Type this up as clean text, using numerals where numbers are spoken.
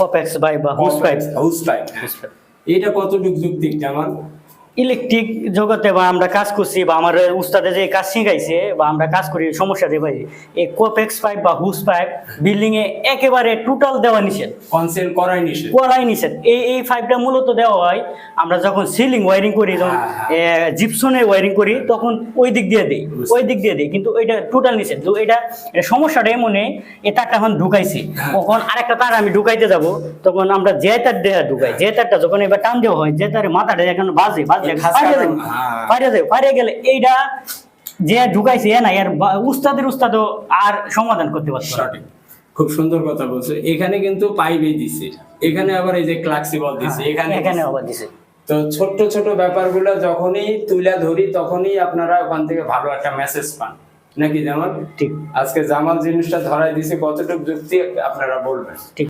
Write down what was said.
কপেক্স pipe বা হুস pipe. House pipe, এটা কতটুকু যুক্তি জামাল? ইলেকট্রিক জগতে বা আমরা কাজ করছি বা আমার উস্তাদে যে কাজ শিখাইছে বা আমরা কাজ করি, সমস্যা দিয়ে ভাই এই কোপেক্স পাইপ বা হুস পাইপ বিল্ডিং এ একেবারে টোটাল দেওয়া নিষেধ, কনসেল করাই নিষেধ। করাই নিষেধ। এই পাইপটা মূলত দেওয়া হয় আমরা যখন সিলিং ওয়ারিং করি, যখন জিপসনের ওয়ারিং করি তখন ওই দিক দিয়ে দিই, ওই দিক দিয়ে দিই, কিন্তু ওইটা টোটাল নিষেধ। তো এটা সমস্যাটা এমনে এই তারটা এখন ঢুকাইছি, তখন আরেকটা তার আমি ঢুকাইতে যাব, তখন আমরা যে তার দেয়া ঢুকাই, যে তারটা যখন এবার টান দেওয়া হয় যে তার মাথাটা এখন বাজে পারে গেলে এইটা যে ঢুকাইছে না এর উস্তাদও আর সমাধান করতে পারছে না। সঠিক, খুব সুন্দর কথা বলছো। এখানে কিন্তু পাইপই দিছে, এখানে আবার এই যে ক্লাক্সিবল দিছে, এখানে আবার দিছে। তো ছোট ছোট ব্যাপারগুলো যখনই তুলে ধরি তখনই আপনারা ওখান থেকে ভালো একটা মেসেজ পান, নাকি জামাল? ঠিক। আজকে জামাল জিনিসটা ধরাই দিছে, কতটুকু যুক্তি আপনারা বলবেন। ঠিক।